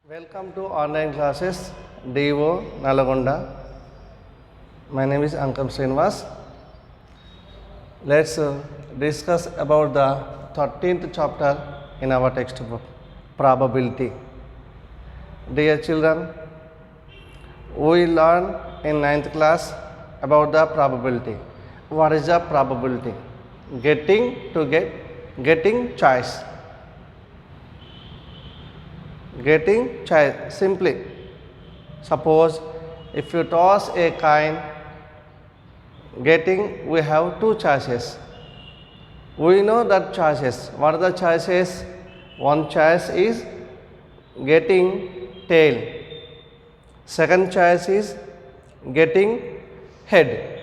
Welcome to online classes DO Nalagonda. My name is Ankam Srinivas. Let's discuss about the 13th chapter in our textbook, probability. Dear children, we learn in 9th class about the probability. What is the probability? Getting choice. Getting choice simply. Suppose if you toss a coin, we have two choices. We know that choices. What are the choices? One choice is getting tail. Second choice is getting head.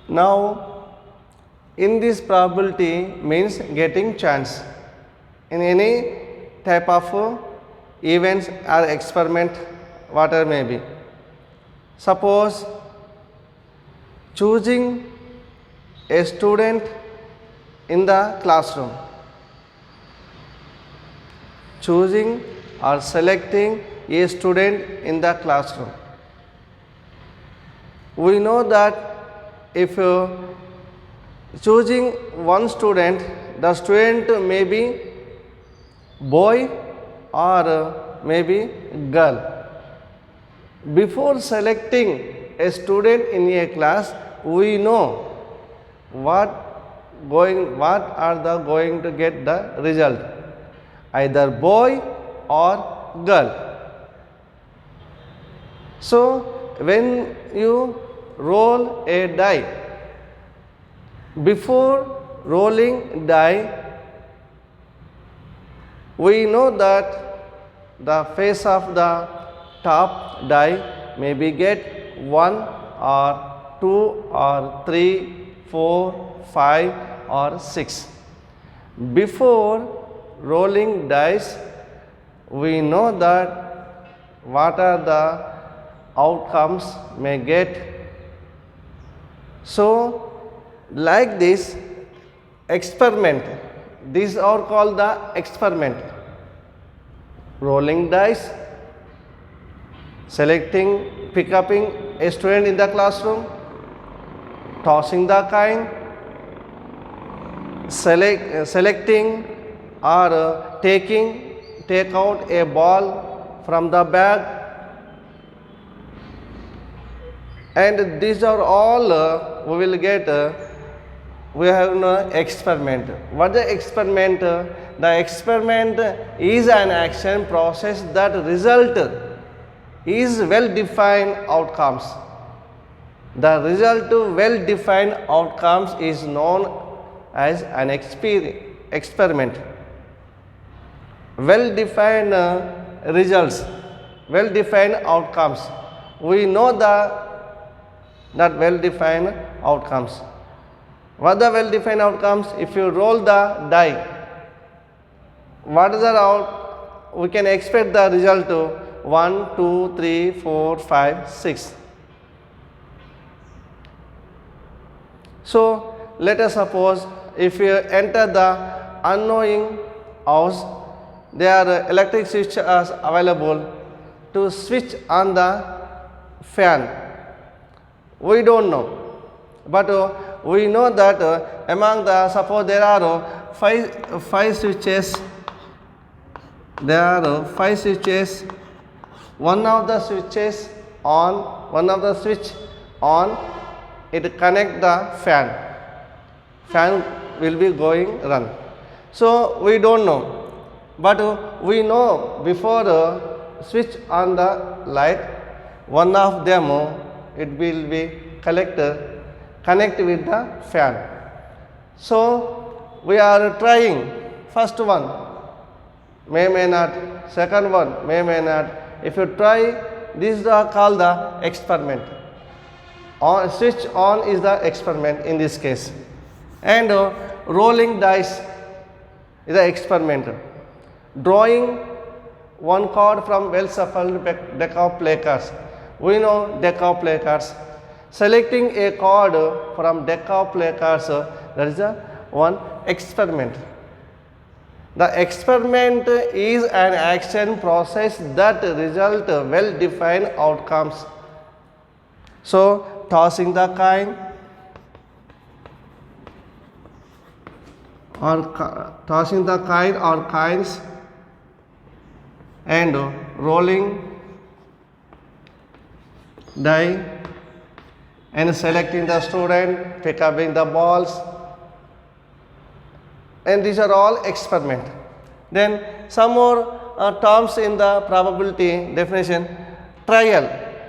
Now, in this probability means getting chance. In any type of events or experiment, whatever may be. Suppose choosing a student in the classroom, choosing or selecting a student in the classroom. We know that if choosing one student, the student may be boy or maybe girl. Before selecting a student in a class, we know what are going to get the result, either boy or girl. So when you roll a die, before rolling die, we know that the face of the top die may be get 1 or 2 or 3, 4, 5 or 6. Before rolling dice, we know that what are the outcomes may get. So, like this experiment, these are called the experiment. Rolling dice, pick up a student in the classroom, tossing the coin, selecting or take out a ball from the bag, and these are all we will get. We have an experiment. What the experiment? The experiment is an action process that result is well-defined outcomes. The result to well-defined outcomes is known as an experiment. Well-defined results, well-defined outcomes. We know that well-defined outcomes. What are the well-defined outcomes? If you roll the die, what is the we can expect the result to 1, 2, 3, 4, 5, 6. So let us suppose if you enter the unknowing house, there are electric switches available to switch on the fan. We don't know, but we know that among the, suppose there are five switches. There are 5 switches. One of the switches switch on, it connect the fan. Fan will be going run. So we don't know, but we know before switch on the light, one of them it will be connect with the fan. So we are trying first one. May not, second one may not. If you try, this is called the experiment. Switch on is the experiment in this case, and rolling dice is the experiment. Drawing one card from well shuffled deck of play cards. We know deck of play cards. Selecting a card from deck of play cards, that is one experiment. The experiment is an action process that result well-defined outcomes. So, tossing the coin tossing the coin or coins and rolling die and selecting the student, pick up the balls, and these are all experiment. Then some more terms in the probability definition. Trial.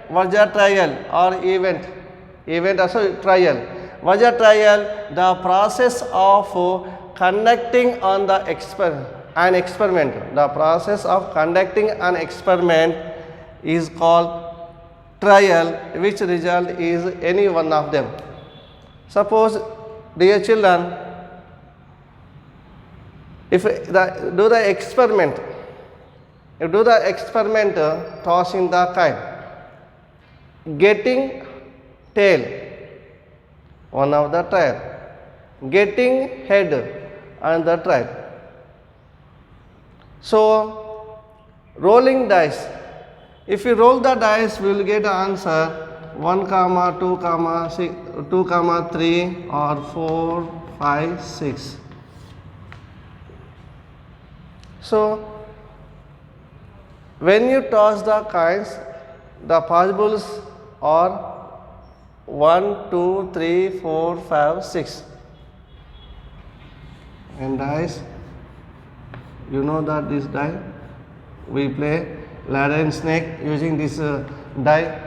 What is a trial or event? Event also trial. What is a trial? The process of conducting on the an experiment. The process of conducting an experiment is called trial, which result is any one of them. Suppose, dear children, if do the experiment, tossing the coin, getting tail, one of the trial, getting head, another trial. So, rolling dice. If you roll the dice, we will get the answer 1, 2, 6, 2, 3 or 4, 5, 6. So, when you toss the coins, the possibles are 1, 2, 3, 4, 5, 6. And dice, you know that this die, we play ladder and snake using this die.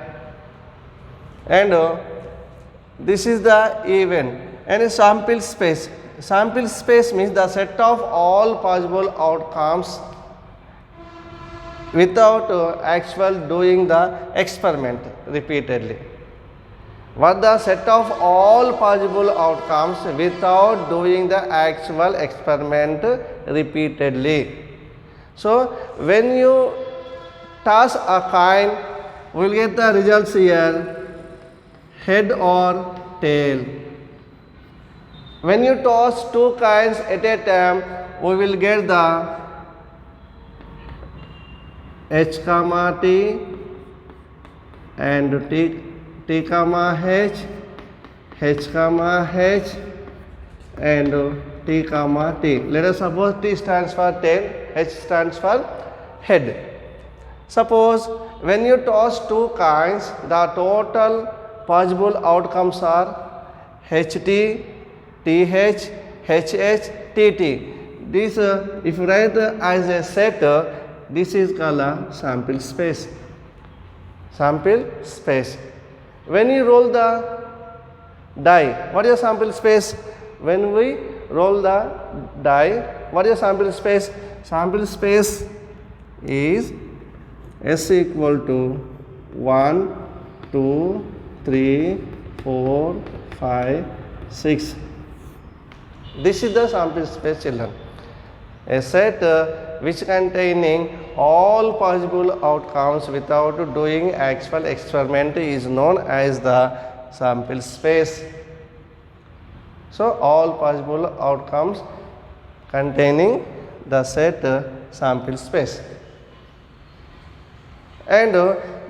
And this is the event and a sample space. Sample space means the set of all possible outcomes without actual doing the experiment repeatedly. What the set of all possible outcomes without doing the actual experiment repeatedly. So, when you toss a coin, we will get the results here, head or tail. When you toss 2 coins at a time, we will get the H, T and T, H, H, and T, T. Let us suppose T stands for tail, H stands for head. Suppose when you toss 2 coins, the total possible outcomes are HT, TH, HH, TT. This if you write as a set, this is called a sample space. Sample space. When you roll the die, what is the sample space? When we roll the die, what is the sample space? Sample space is S equal to 1, 2, 3, 4, 5, 6. This is the sample space, children. A set which containing all possible outcomes without doing actual experiment is known as the sample space. So, all possible outcomes containing the set sample space. And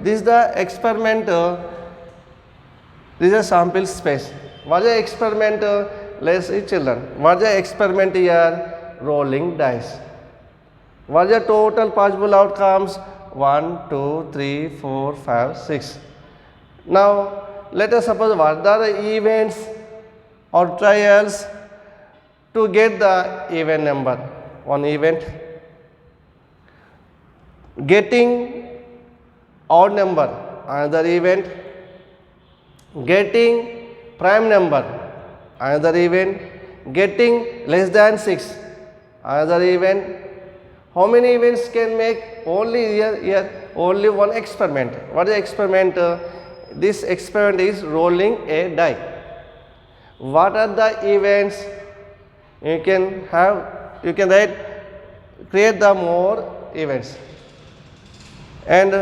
this is the experiment, this is a sample space. What is the experiment? Let's see, children. What is the experiment here? Rolling dice. What is the total possible outcomes? 1, 2, 3, 4, 5, 6. Now, let us suppose what are the events or trials to get the even number. One event, getting odd number, another event, getting prime number, another event, getting less than 6, another event. How many events can make? Only here only one experiment. What is the experiment? This experiment is rolling a die. What are the events? You can write, create the more events. And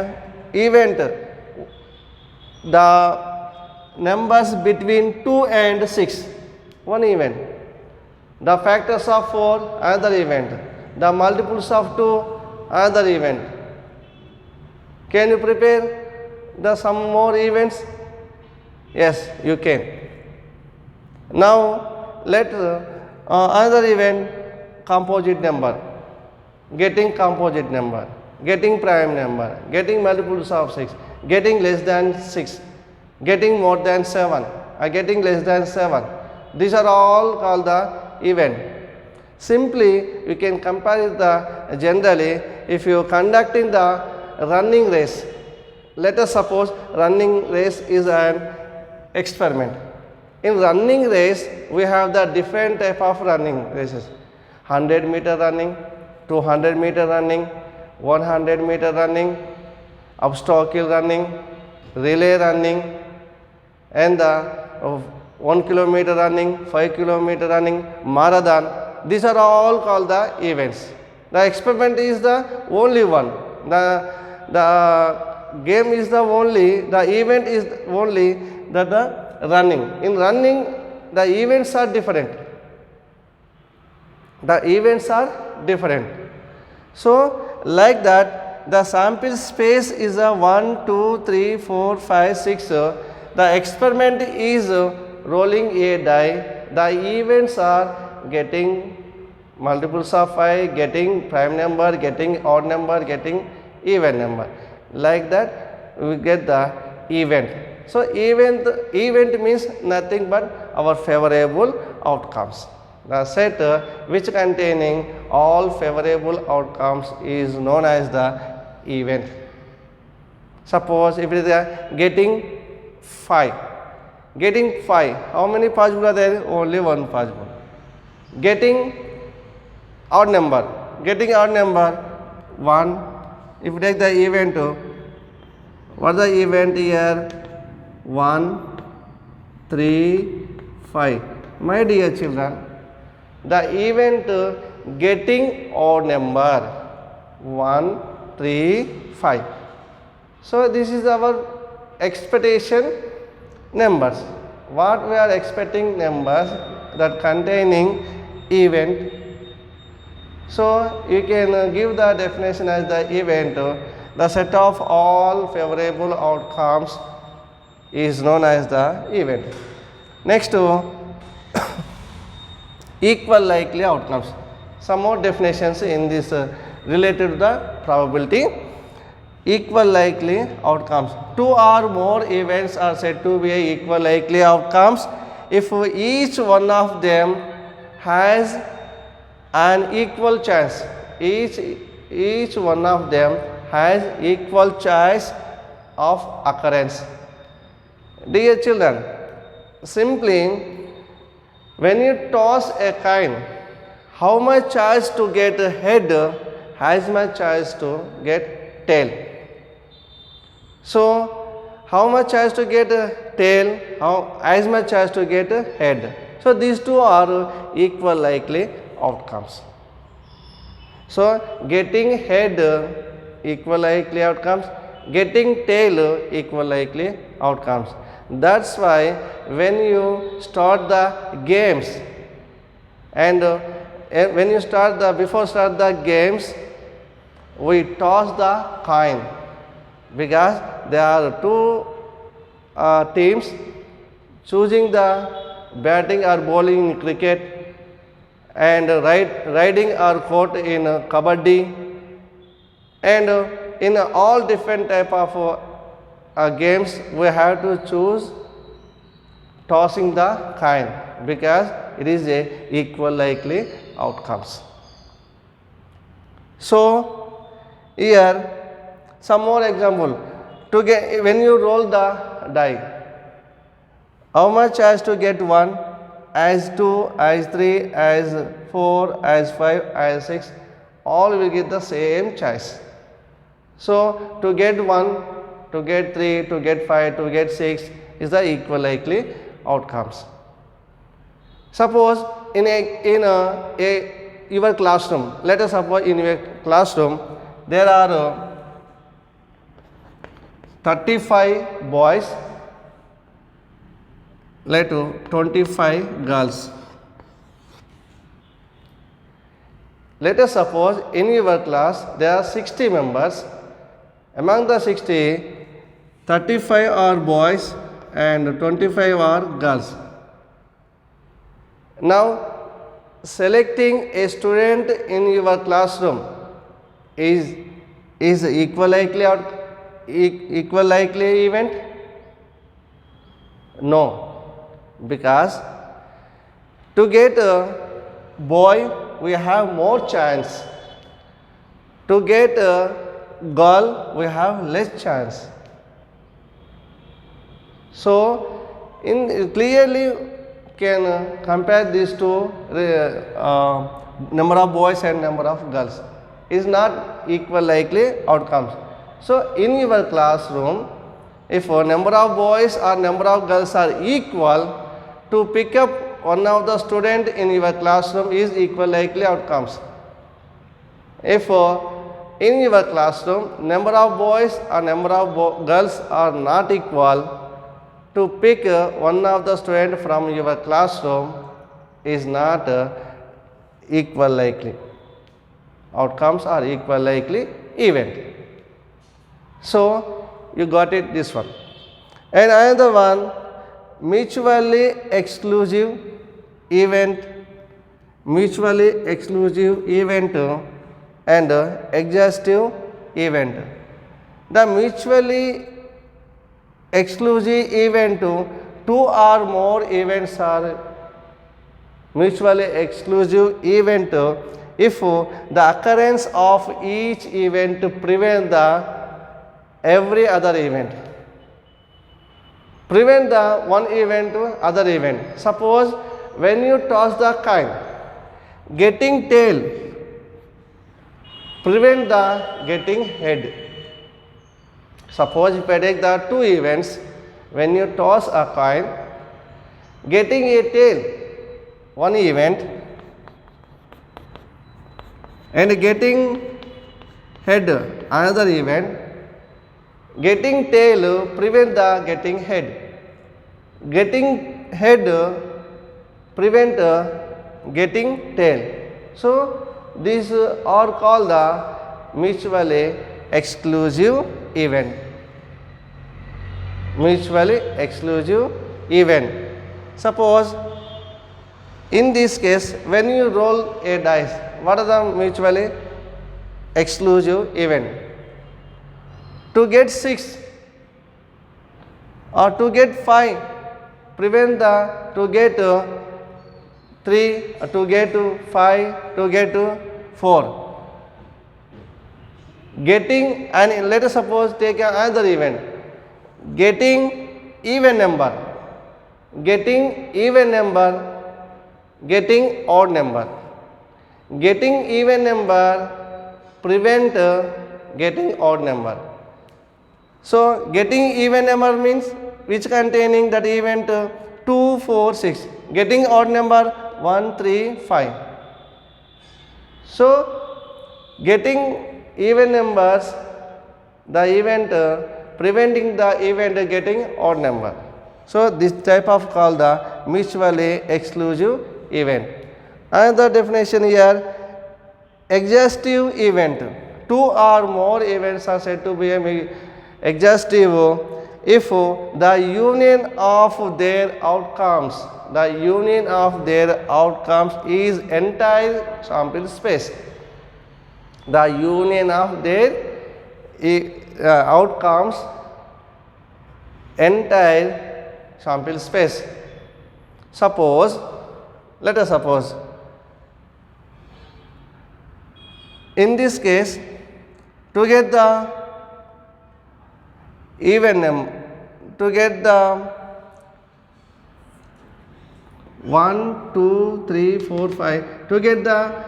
event, the numbers between 2 and 6, one event. The factors of 4, another event. the multiples of 2 another event. Can you prepare the some more events? Yes, you can. Now let another event, composite number, getting composite number, getting prime number, getting multiples of 6, getting less than 6, getting more than 7, or getting less than 7. These are all called the event. Simply you can compare it the generally if you conducting the running race. Let us suppose running race is an experiment. In running race we have the different type of running races: 100-meter running, 200-meter running, 100-meter running, obstacle running, relay running, and the 1 kilometer running, 5 kilometer running, marathon. These are all called the events. The experiment is the only one. The game is the only, the event is only the running. In running, the events are different. The events are different. So, like that, the sample space is a 1, 2, 3, 4, 5, 6. The experiment is rolling a die. The events are getting multiples of 5, getting prime number, getting odd number, getting even number. Like that, we get the event. So, event means nothing but our favorable outcomes. The set which containing all favorable outcomes is known as the event. Suppose if it is getting 5, how many possible are there? Only one possible. Getting odd number, 1. If you take the event, what is the event here? 1, 3, 5. My dear children, the event getting odd number 1, 3, 5. So this is our expectation numbers. What we are expecting numbers that containing event. So you can give the definition as the event. The set of all favorable outcomes is known as the event. Next, equal likely outcomes. Some more definitions in this related to the probability. Equal likely outcomes. 2 or more events are said to be equal likely outcomes if each one of them has an equal chance. Each one of them has equal chance of occurrence. Dear children, simply when you toss a coin, how much chance to get head, as much chance to get tail. So how much chance to get tail, as much chance to get head. So these two are equal likely outcomes. So getting head equal likely outcomes, getting tail equal likely outcomes. That's why when you start the games and when you before start the games, we toss the coin because there are two teams choosing the batting or bowling in cricket and riding or court in kabaddi, and in all different type of games we have to choose tossing the coin because it is a equal likely outcomes. So here some more example. To get, when you roll the die, how much chance to get 1, as 2, as 3, as 4, as 5, as 6, all will get the same choice. So to get 1, to get 3, to get 5, to get 6 is the equal likely outcomes. Suppose in your classroom, let us suppose in your classroom there are 35 boys, let 25 girls. Let us suppose in your class there are 60 members. Among the 60, 35 are boys and 25 are girls. Now, selecting a student in your classroom is equal likely event? No, because to get a boy we have more chance, to get a girl we have less chance. So clearly can compare these two number of boys and number of girls is not equal likely outcomes. So in your classroom, if a number of boys or number of girls are equal, to pick up one of the student in your classroom is equal likely outcomes. If in your classroom number of boys or number of girls are not equal, to pick one of the student from your classroom is not equal likely outcomes or equal likely event. So you got it, this one. And another one, mutually exclusive event, mutually exclusive event and exhaustive event. The mutually exclusive event, two or more events are mutually exclusive event if the occurrence of each event prevent the every other event. Prevent the one event to other event. Suppose when you toss the coin, getting tail prevent the getting head. Suppose if I take the two events, when you toss a coin, getting a tail one event and getting head another event. Getting tail prevent the getting head. Getting head prevent getting tail. So these are called the mutually exclusive event. Mutually exclusive event. Suppose in this case when you roll a dice, what are the mutually exclusive event? To get 6 or to get 5 prevent the to get 3, to get 5, to get 4. Getting, and let us suppose take another event, getting even number, getting even number, getting odd number. Getting even number prevent getting odd number. So getting even number means which containing that event 2, 4, 6. Getting odd number 1, 3, 5. So getting even numbers, the event preventing the event getting odd number. So this type of called the mutually exclusive event. Another definition here, exhaustive event. Two or more events are said to be exhaustive if the union of their outcomes, the union of their outcomes is entire sample space. The union of their outcomes entire sample space. Suppose, let us suppose, in this case, to get the even to get the 1, 2, 3, 4, 5, to get the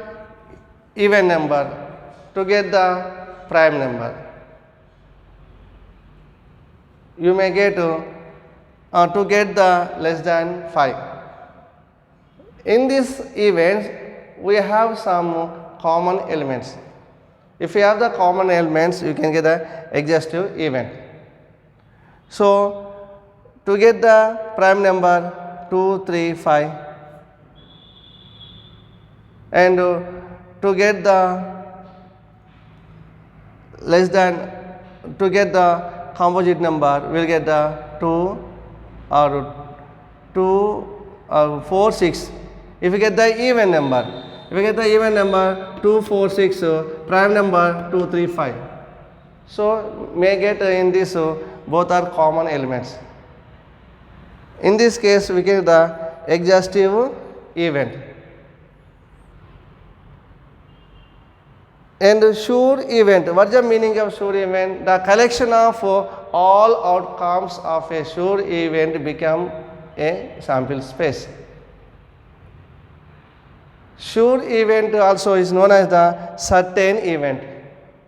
even number, to get the prime number, you may get to get the less than 5. In this event, we have some common elements. If you have the common elements, you can get the exhaustive event. So to get the prime number 2, 3, 5 and to get the less than, to get the composite number, we'll get the 2 or 2 or 4, 6. If you get the even number, if you get the even number 2, 4, 6, prime number 2, 3, 5. So may get in this both are common elements. In this case we get the exhaustive event. And sure event, what is the meaning of sure event? The collection of all outcomes of a sure event become a sample space. Sure event also is known as the certain event.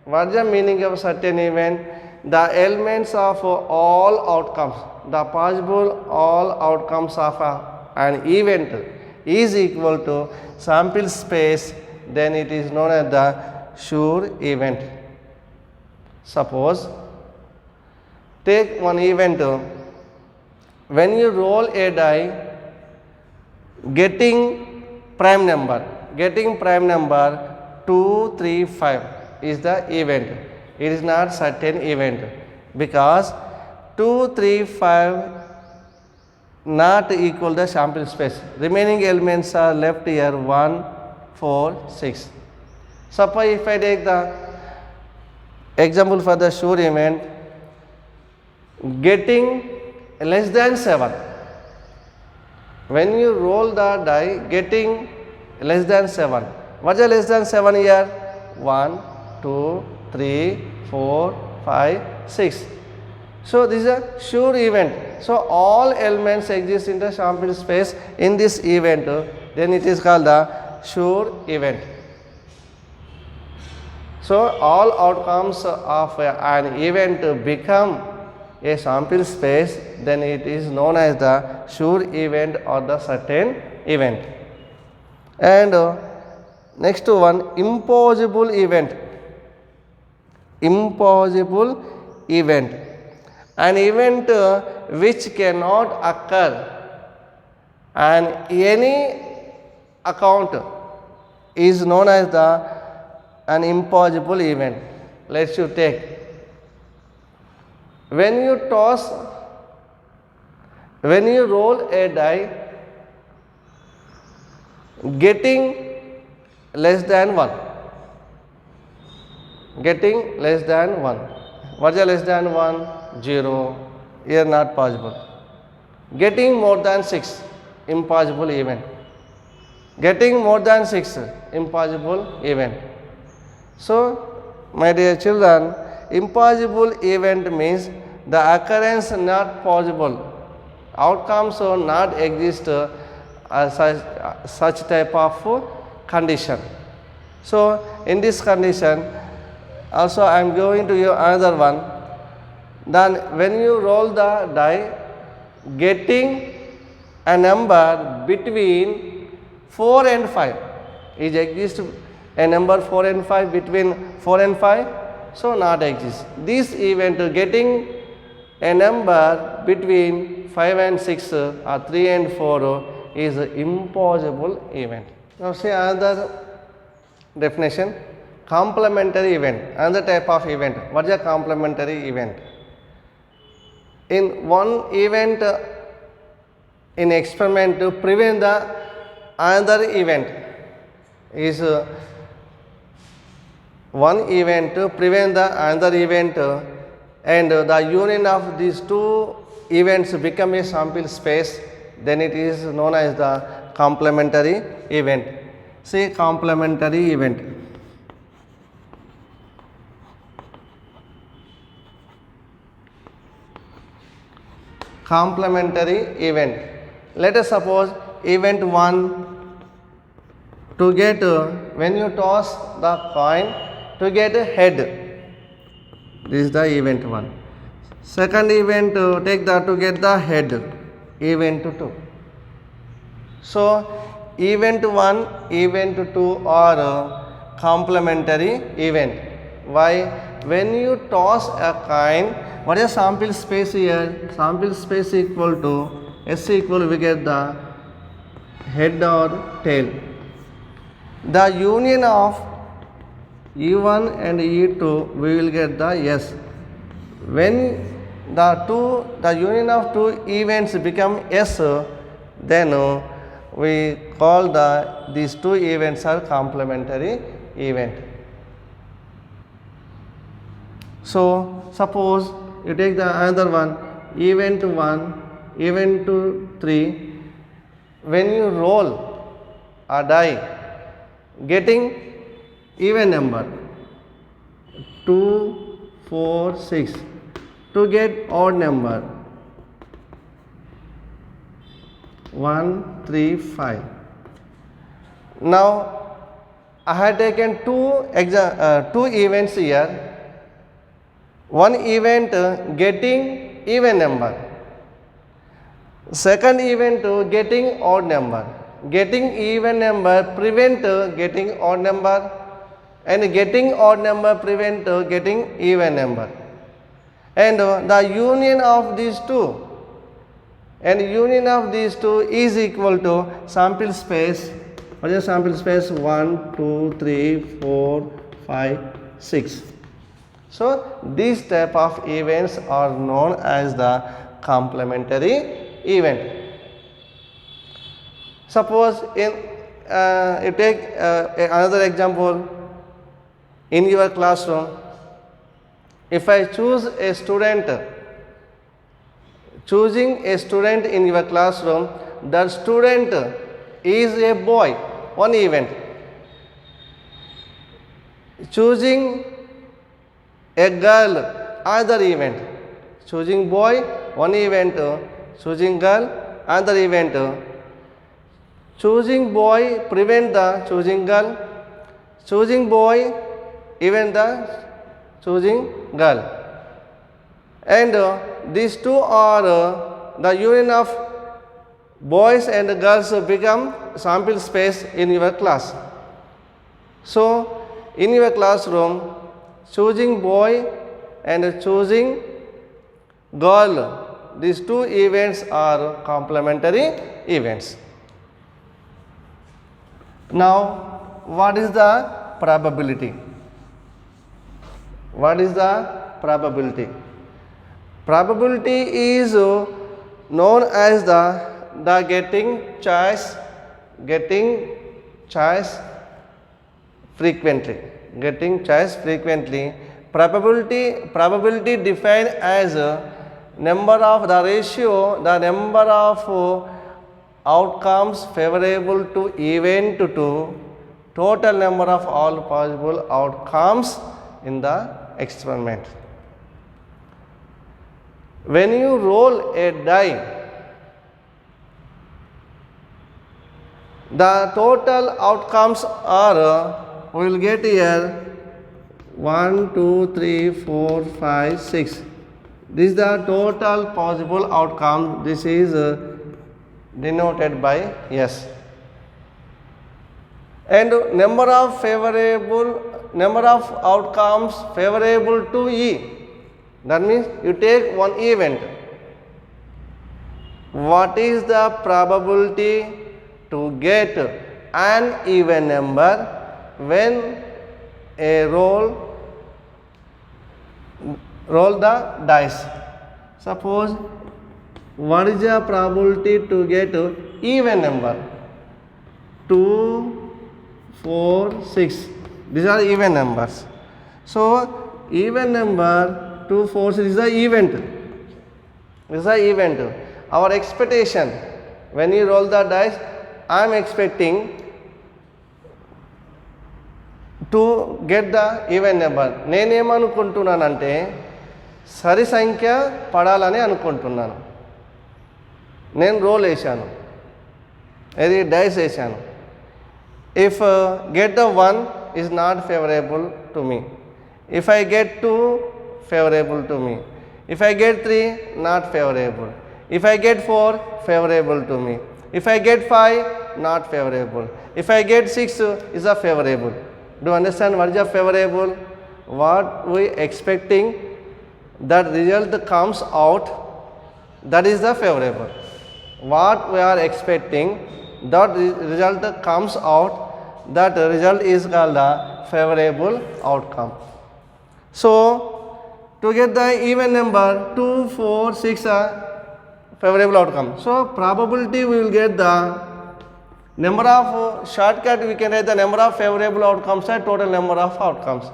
What is the meaning of certain event? The elements of all outcomes, the possible all outcomes of an event is equal to sample space, then it is known as the sure event. Suppose take one event, when you roll a die getting prime number 2, 3, 5 is the event. It is not certain event because 2, 3, 5 not equal the sample space. Remaining elements are left here 1, 4, 6. Suppose if I take the example for the sure event, getting less than 7. When you roll the die getting less than 7. What is less than 7 here? 1, 2, 3, 4, 5, 6. So this is a sure event. So all elements exist in the sample space in this event, then it is called the sure event. So all outcomes of an event become a sample space, then it is known as the sure event or the certain event. And next one, impossible event. Impossible event. An event which cannot occur on any account is known as an impossible event. Let's you take, when you roll a die getting less than 1, getting less than 1. What is less than 1? 0. Here not possible. Getting more than 6, impossible event. Getting more than 6, impossible event. So my dear children, impossible event means the occurrence not possible, outcomes will not exist such type of condition. So in this condition also I am going to you another one. Then when you roll the die getting a number between 4 and 5, is exist a number 4 and 5, between 4 and 5, so not exist. This event getting a number between 5 and 6 or 3 and 4 is an impossible event. Now see another definition, complementary event, another type of event. What is a complementary event? In one event in experiment to prevent the another event is one event to prevent the another event, and the union of these two events become a sample space, then it is known as the complementary event. Say complementary event. Complementary event. Let us suppose event 1 to get when you toss the coin to get a head. This is the event 1. Second event take that to get the head. Event 2. So event 1, event 2 are complementary event. Why? When you toss a coin, what is sample space here? Sample space equal to S equal, we get the head or tail. The union of E1 and E2, we will get the S. When the union of two events become S, then we call these two events are complementary event. So suppose you take the another one, event 1, event 2, 3. When you roll a die, getting even number 2, 4, 6, to get odd number 1, 3, 5. Now I had taken two events here. One event getting even number, second event getting odd number. Getting even number prevent getting odd number, and getting odd number prevent getting even number. And the union of these two is equal to sample space. What is sample space? 1, 2, 3, 4, 5, 6. So these type of events are known as the complementary event. Suppose you take another example in your classroom. If I choose a student, choosing a student in your classroom, the student is a boy, one event. Choosing a girl, another event. Choosing boy, one event. Choosing girl, another event. Choosing boy prevent the choosing girl. Choosing boy even the choosing girl. And these two are the union of boys and girls become sample space in your class. So in your classroom, choosing boy and choosing girl, these two events are complementary events. Now, what is the probability? What is the probability? Probability is known as the getting choice frequently. Getting choice frequently. Probability defined as number of the ratio, the number of outcomes favorable to event to total number of all possible outcomes in the experiment. When you roll a die, the total outcomes are, we will get here 1, 2, 3, 4, 5, 6. This is the total possible outcome. This is denoted by S. And number of outcomes favorable to E. That means you take one event. What is the probability to get an even number when a roll the dice? Suppose, what is the probability to get even number? 2, 4, 6. These are even numbers. So even number 2, 4, 6 is the event. This is the event. Our expectation, when you roll the dice, I am expecting to get the even number. నేనేమనుకుంటున్నానంటే సరి సంఖ్య పడాలని అనుకుంటున్నాను. నేను role వేసాను, ఇది dice వేసాను. If get the 1 is not favorable to me. If I get 2, favorable to me. If I get 3, not favorable. If I get 4, favorable to me. If I get 5, not favorable. If I get 6, is a favorable. Do you understand what is a favorable? What we expecting, that result comes out, that is the favorable. What we are expecting, that result comes out, that result is called the favorable outcome. So, to get the even number 2, 4, 6 are favorable outcome. So, probability we will get the number of shortcut, we can write the number of favorable outcomes and total number of outcomes.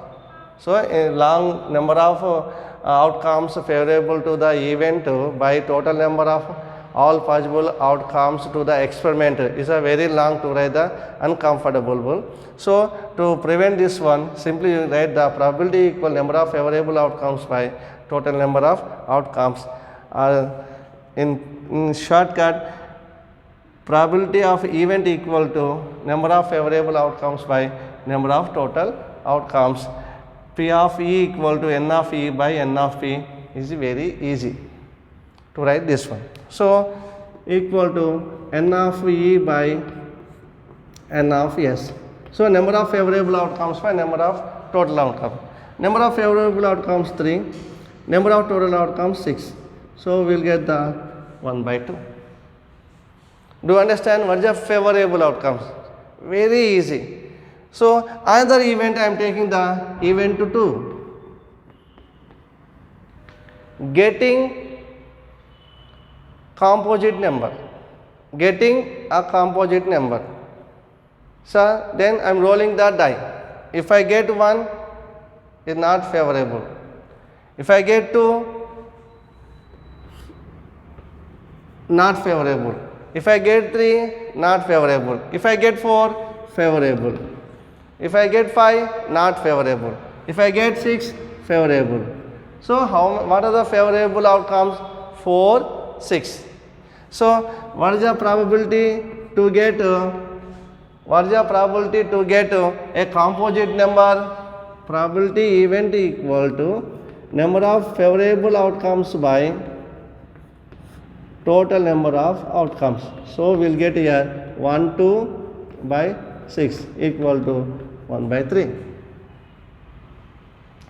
So, a long number of outcomes favorable to the event by total number of all possible outcomes to the experiment is a very long to write the uncomfortable. So, to prevent this one, simply write the probability equal number of favorable outcomes by total number of outcomes. In shortcut, probability of event equal to number of favorable outcomes by number of total outcomes. P of E equal to N of E by N of P is very easy to write this one. So, equal to N of E by N of S. So, number of favorable outcomes by number of total outcomes. Number of favorable outcomes 3, number of total outcomes 6. So, we will get the 1 by 2. Do you understand what is the favorable outcomes? Very easy. So, another event I am taking the event 2. Getting composite number. Getting a composite number. So, then I am rolling the die. If I get 1, it is not favorable. If I get 2, not favorable. If I get 3, not favorable. If I get 4, favorable. If I get 5, not favorable. If I get 6, favorable. So, what are the favorable outcomes? 4, 6. So, what is the probability to get a composite number? Probability event equal to number of favorable outcomes by total number of outcomes. So, we will get here 1, 2 by 6 equal to 1 by 3.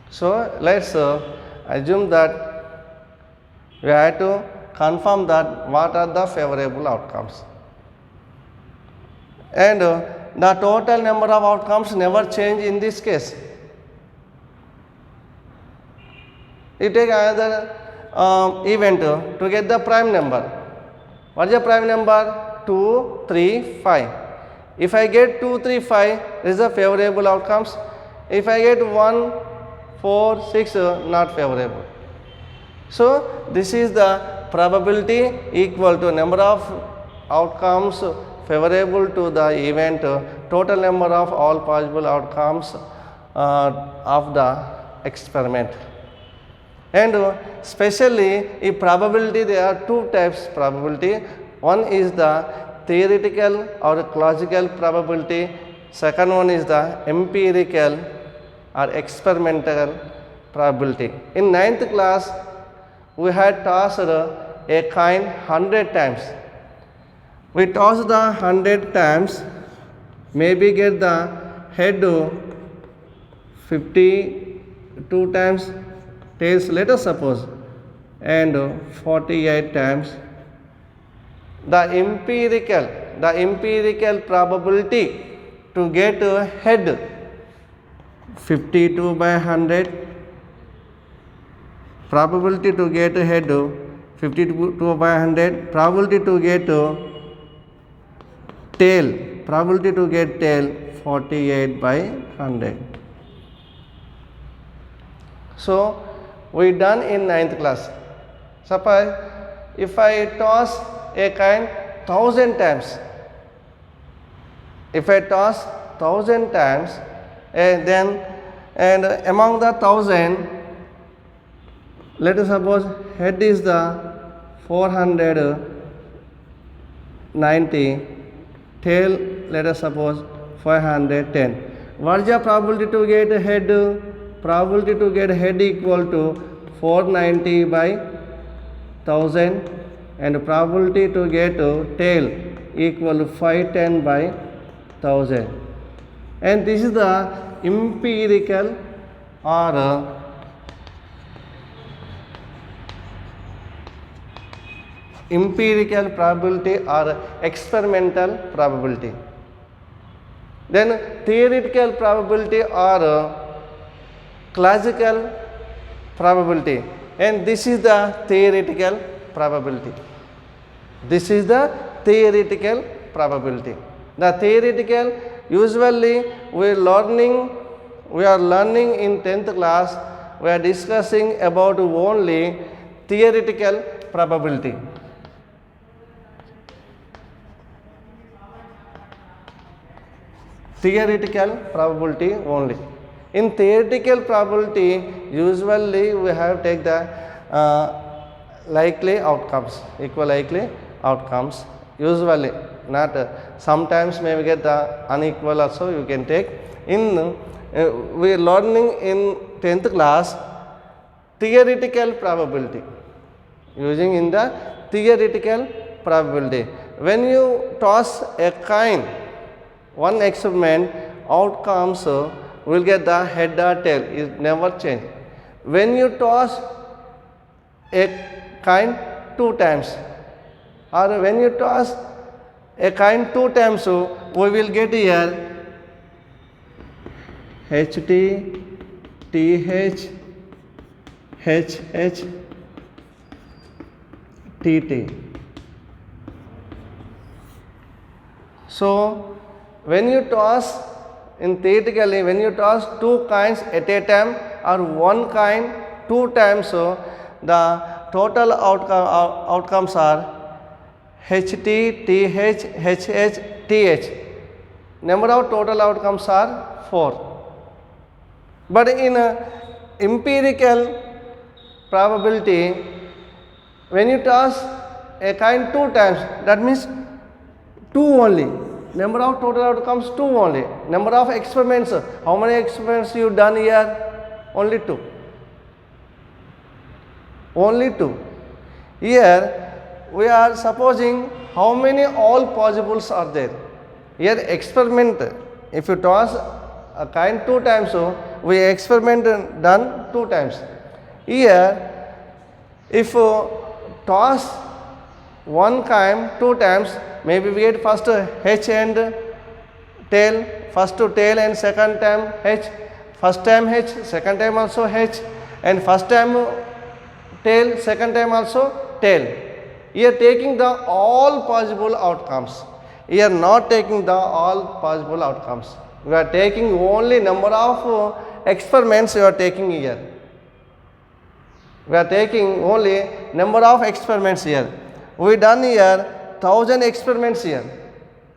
So, let us assume that we have to confirm that what are the favorable outcomes. And the total number of outcomes never change in this case. You take another event to get the prime number. What is the prime number? 2, 3, 5. If I get 2, 3, 5, this is the favorable outcomes. If I get 1, 4, 6, not favorable. So, this is the probability equal to number of outcomes favorable to the event, total number of all possible outcomes of the experiment. And especially in probability, there are two types probability. One is the theoretical or classical probability. Second one is the empirical or experimental probability. In 9th class, we had tossed a coin 100 times. We toss the 100 times, maybe get the head 52 times, tails, let us suppose, and 48 times. The empirical probability to get head 52 by 100, probability to get head 52 by 100, probability to get tail 48 by 100. So, we done in 9th class. Suppose if I toss a coin 1000 times, and among the 1000, let us suppose head is the 490, tail let us suppose 510. What is the probability to get head? Probability to get head equal to 490 by 1000, and probability to get tail equal to 510 by 1000. And this is the empirical or empirical probability or experimental probability. Then theoretical probability or classical probability, and this is the theoretical probability. This is the theoretical probability. The theoretical, usually we are learning in 10th class, we are discussing about only theoretical probability. Theoretical probability only. In theoretical probability, usually we have take the likely outcomes, equal likely outcomes. Usually, not sometimes may we get the unequal also you can take. In we are learning in 10th class theoretical probability, using in the theoretical probability. When you toss a coin, one experiment outcomes will get the head or tail, it never change. When you toss a coin 2 times, or when you toss a coin 2 times, we will get here HT, TH, HH, TT. So when you toss, in theoretically, when you toss 2 coins at a time or 1 coin 2 times, the total outcomes are HT, TH, HH, TH. Number of total outcomes are 4. But in empirical probability, when you toss a coin 2 times, that means 2 only. Number of total outcomes 2 only. Number of experiments, how many experiments you done here? Only 2. Only 2. Here we are supposing how many all possibles are there. Here experiment, if you toss a coin 2 times, we experiment done 2 times. Here if toss 1 coin 2 times, maybe we get first H and tail, first tail and second time H, first time H, second time also H, and first time tail, second time also tail. Here taking the all possible outcomes. Here not taking the all possible outcomes. We are taking only number of experiments you are taking here. We are taking only number of experiments here. We done here 1000 experiments here.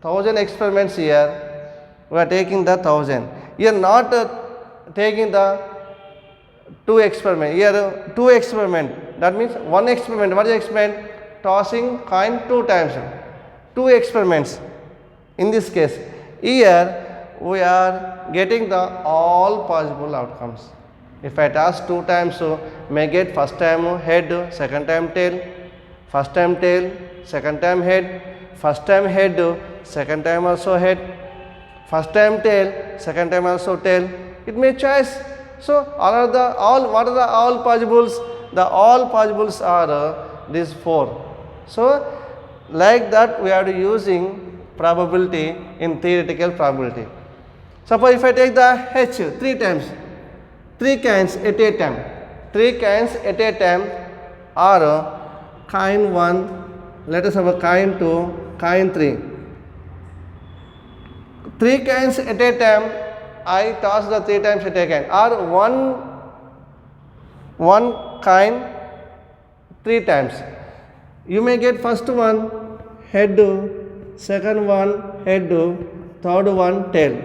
1000 experiments here. We are taking the 1000. Here not taking the 2 experiment. Here 2 experiment. That means 1 experiment. What is experiment? Tossing coin 2 times. 2 experiments. In this case, here we are getting the all possible outcomes. If I toss 2 times, may get first time head, second time tail, first time tail, second time head, first time head, second time also head, first time tail, second time also tail. It may choice. So what are the all possibles? The all possibles are these 4. So like that we are using probability in theoretical probability. Suppose if I take the H 3 times, 3 coins at a time, 3 coins at a time, or coin 1, let us have a coin 2, coin 3. 3 coins at a time, I toss the 3 times at a coin, or one coin 3 times. You may get first one head, second one head, third one tail.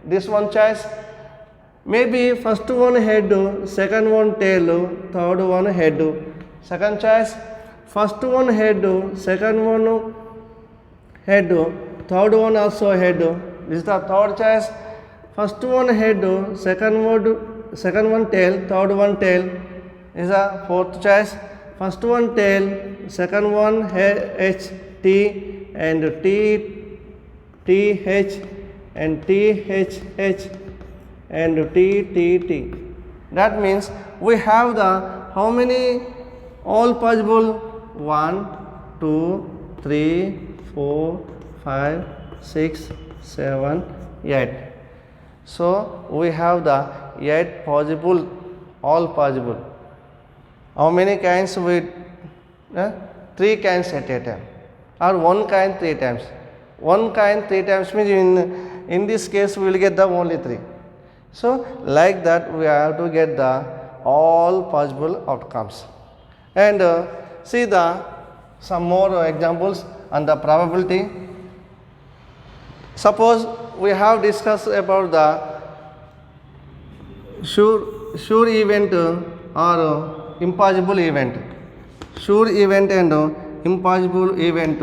This one choice. Maybe first one head, second one tail, third one head. Second choice. First one head, second one head, third one also head. This is the third choice. First one head, second one tail, third one tail. This is the fourth choice. First one tail, second one H, T, and T, H, and T, H, and T, T. That means we have the how many all possible? 1, 2, 3, 4, 5, 6, 7, 8. So we have the 8 possible, all possible. How many coins we 3 coins at a time, or 1 coin 3 times. 1 coin 3 times means in this case we will get the only 3. So like that we have to get the all possible outcomes. And see the some more examples on the probability. Suppose we have discussed about the sure event or impossible event. Sure event and impossible event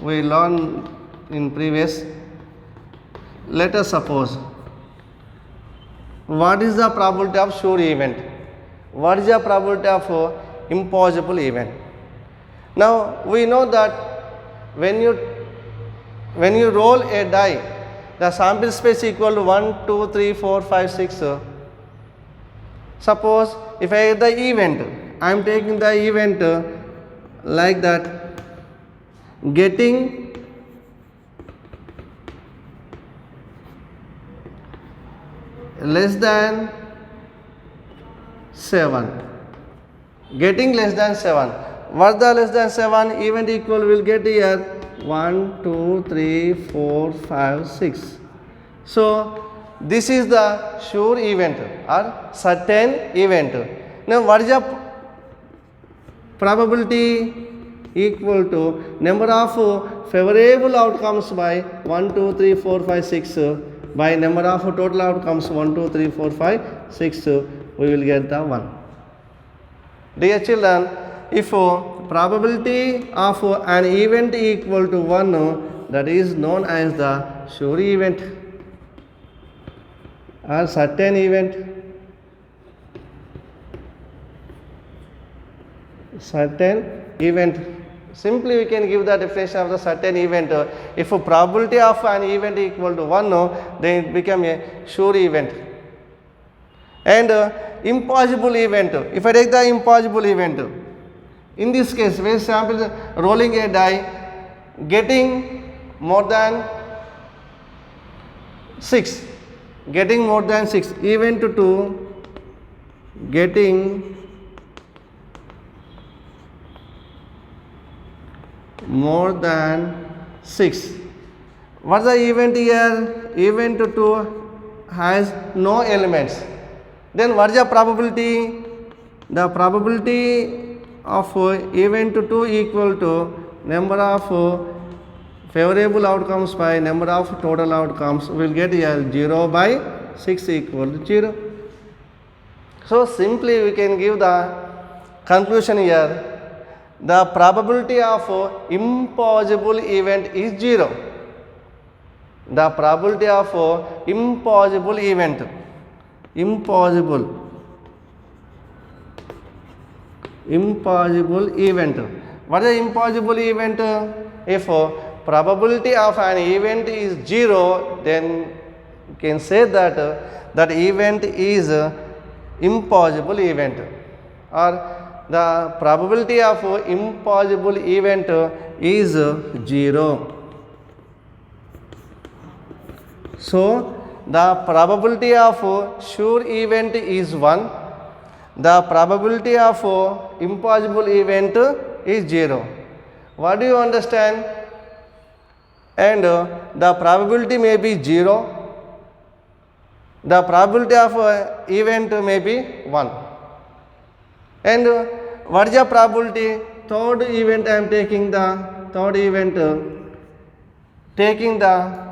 we learned in previous. Let us suppose, what is the probability of sure event? What is the probability of impossible event? Now we know that when you roll a die, the sample space equal to 1, 2, 3, 4, 5, 6. Suppose if I get the event, I am taking the event like that, getting less than 7. Getting less than 7. What the less than 7 event equal will get here? 1, 2, 3, 4, 5, 6. So this is the sure event or certain event. Now what is the probability? Equal to number of favorable outcomes by 1, 2, 3, 4, 5, 6 by number of total outcomes 1, 2, 3, 4, 5, 6, we will get the 1. Dear children, if probability of an event equal to 1, that is known as the sure event or certain event. Certain event. Simply we can give the definition of the certain event. If a probability of an event equal to 1, then it become a sure event. And impossible event. If I take the impossible event, in this case, for example, rolling a die, getting more than 6, getting more than 6, event 2, getting more than 6. What is the event here? Event 2 has no elements. Then what is the probability? The probability of event 2 equal to number of favorable outcomes by number of total outcomes. We will get here 0 by 6 equal to 0. So simply we can give the conclusion here. The probability of impossible event is 0. The probability of impossible event, impossible event. What is impossible event? If probability of an event is 0, then you can say that that event is impossible event, or the probability of impossible event is 0. So the probability of sure event is 1. The probability of impossible event is 0. What do you understand? And the probability may be 0. The probability of event may be 1. And what is the probability? Third event I am taking the third event, taking the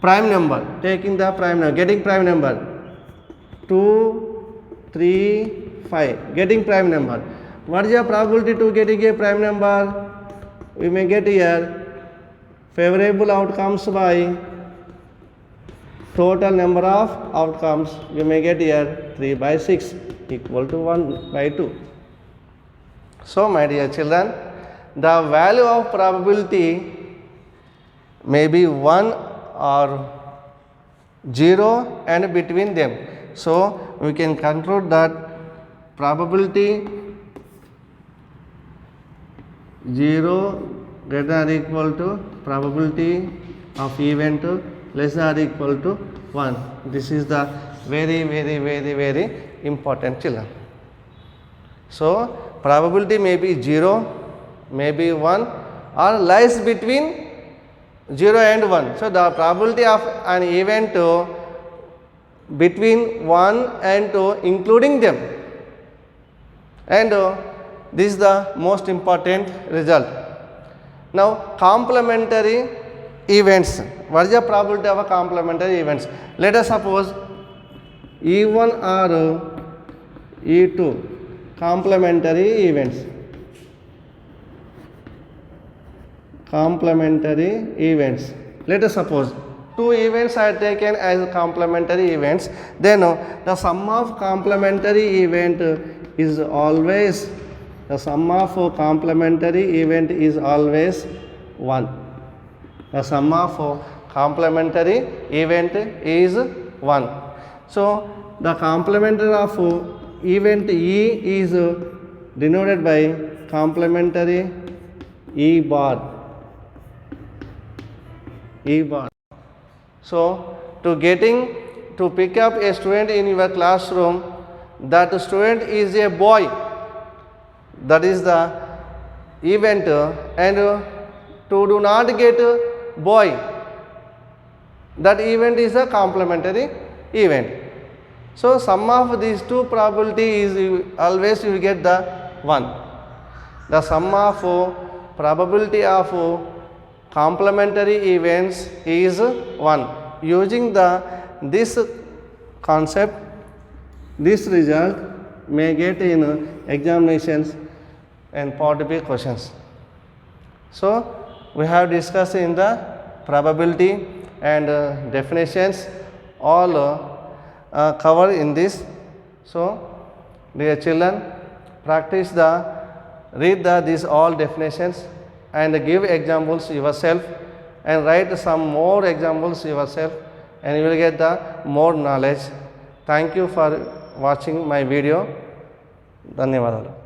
prime number, getting prime number 2, 3, 5, getting prime number. What is the probability to getting a prime number? We may get here favorable outcomes by total number of outcomes. We may get here 3 by 6 equal to 1 by 2. So my dear children, the value of probability may be 1 or 0 and between them. So we can conclude that probability 0 greater than or equal to probability of event less than or equal to 1. This is the very important, children. So probability may be 0, may be 1, or lies between 0 and 1. So the probability of an event between 1 and 2 including them, and this is the most important result. Now complementary events. What is the probability of a complementary events? Let us suppose E1 or E2 complementary events. Complementary events. Let us suppose two events are taken as complementary events, then the sum of complementary event is always, the sum of complementary event is always 1. The sum of complementary event is 1. So the complementary of event E is denoted by complementary E bar. E bar. So to pick up a student in your classroom, that student is a boy, that is the event, and to do not get boy, that event is a complementary event. So sum of these two probability is always you get the 1. The sum of probability of complementary events is 1. Using this concept, this result may get in examinations and part B questions. So we have discussed in the probability and definitions all covered in this. So dear children, practice read these all definitions and give examples yourself, and write some more examples yourself, and you will get the more knowledge. Thank you for watching my video. ధన్యవాదాలు.